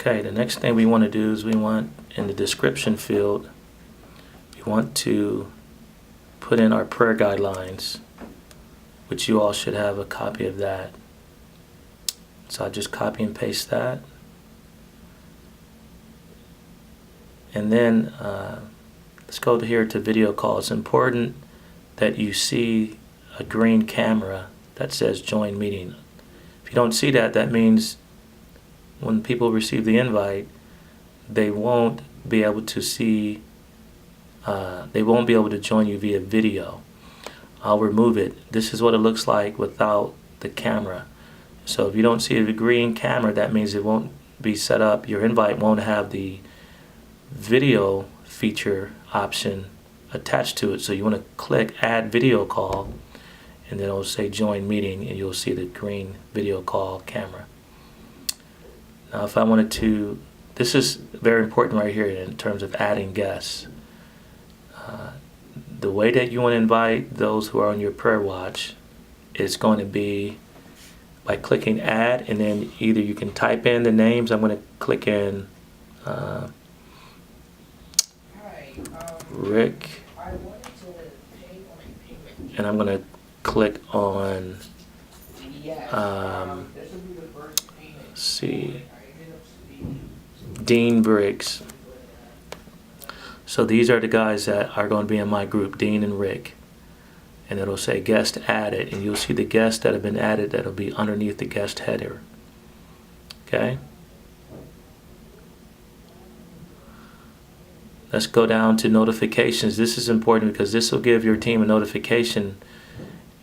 Okay, the next thing we want to do is we want in the description field, we want to put in our prayer guidelines, which you all should have a copy of that. So I just copy and paste that. And then let's go here to video call. It's important that you see a green camera that says join meeting. If you don't see that, that means when people receive the invite, they won't be able to see, they won't be able to join you via video. I'll remove it. This is what it looks like without the camera. So if you don't see the green camera, that means it won't be set up. Your invite won't have the video feature option attached to it. So you want to click add video call, and then it'll say join meeting, and you'll see the green video call camera. Now if I wanted to, this is very important right here in terms of adding guests. The way that you want to invite those who are on your prayer watch is going to be by clicking add, and then either you can type in the names. I'm going to click in Rick, and I'm going to click on let's see, Dean Briggs. So these are the guys that are going to be in my group, Dean and Rick. And it'll say guest added, and you'll see the guests that have been added that'll be underneath the guest header. Okay? Let's go down to notifications. This is important because this will give your team a notification.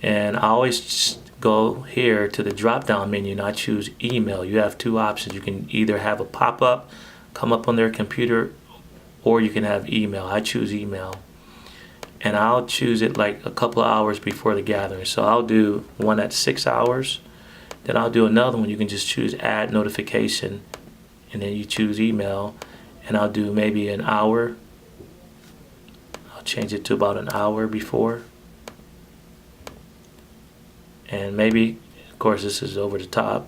And I always go here to the drop-down menu and I choose email. You have two options. You can either have a pop-up come up on their computer, or you can have email. I choose email. And I'll choose it like a couple of hours before the gathering. So I'll do one at 6 hours. Then I'll do another one. You can just choose add notification, and then you choose email. And I'll do maybe an hour. I'll change it to about an hour before. And maybe, of course, this is over the top.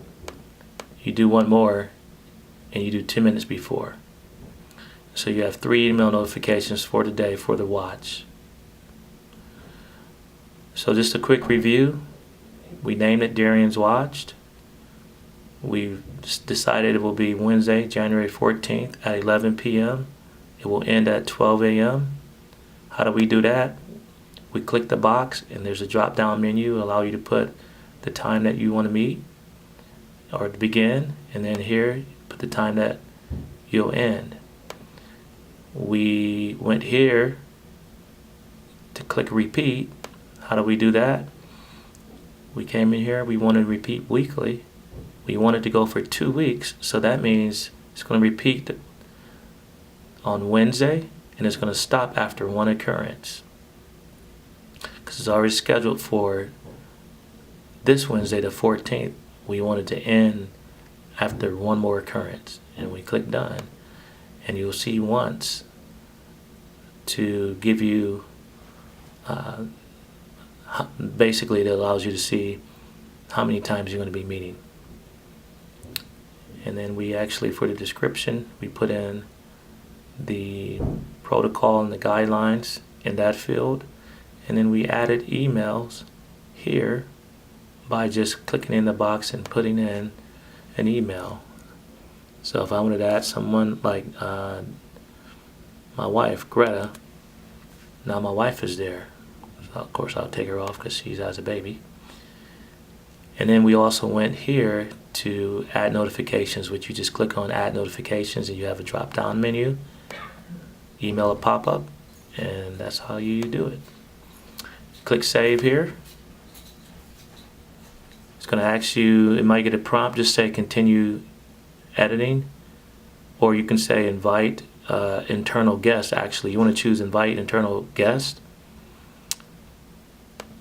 You do one more, and you do 10 minutes before. So you have 3 email notifications for the day for the watch. So just a quick review. We named it Darian's Watched. We've decided it will be Wednesday, January 14th at 11 p.m. It will end at 12 a.m. How do we do that? We click the box, and there's a drop-down menu allow you to put the time that you want to meet or to begin, and then here put the time that you'll end. We went here to click repeat. How do we do that? We came in here, we want to repeat weekly. We wanted to go for 2 weeks, so that means it's going to repeat on Wednesday, and it's going to stop after one occurrence. Because it's already scheduled for this Wednesday, the 14th. We wanted to end after one more occurrence, and we click done. And you'll see once to give you, basically it allows you to see how many times you're going to be meeting. And then we actually, for the description, we put in the protocol and the guidelines in that field. And then we added emails here by just clicking in the box and putting in an email. So if I wanted to add someone like my wife, Greta, now my wife is there. So of course I'll take her off because she has a baby. And then we also went here to add notifications, which you just click on add notifications, and you have a drop down menu, email a pop-up, and that's how you do it. Click save here. It's going to ask you, it might get a prompt, just say continue editing, or you can say invite internal guest. Actually, you want to choose invite internal guest.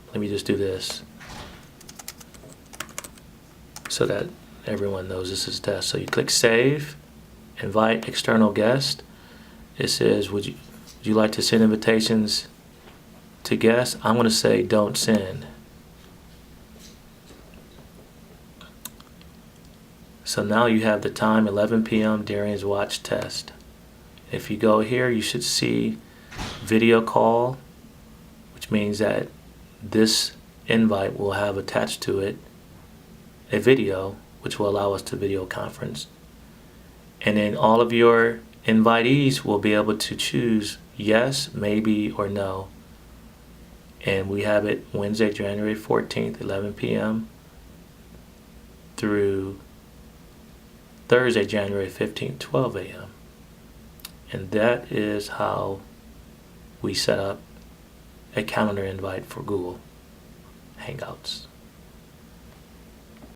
Let me just do this so that everyone knows this is a test. So you click save, invite external guest. It says, would you like to send invitations to guests? I'm going to say don't send. So now you have the time, 11 p.m. Darian's watch test. If you go here, you should see video call, which means that this invite will have attached to it a video, which will allow us to video conference. And then all of your invitees will be able to choose yes, maybe, or no. And we have it Wednesday, January 14th, 11 p.m. through Thursday, January 15th, 12 a.m. And that is how we set up a calendar invite for Google Hangouts.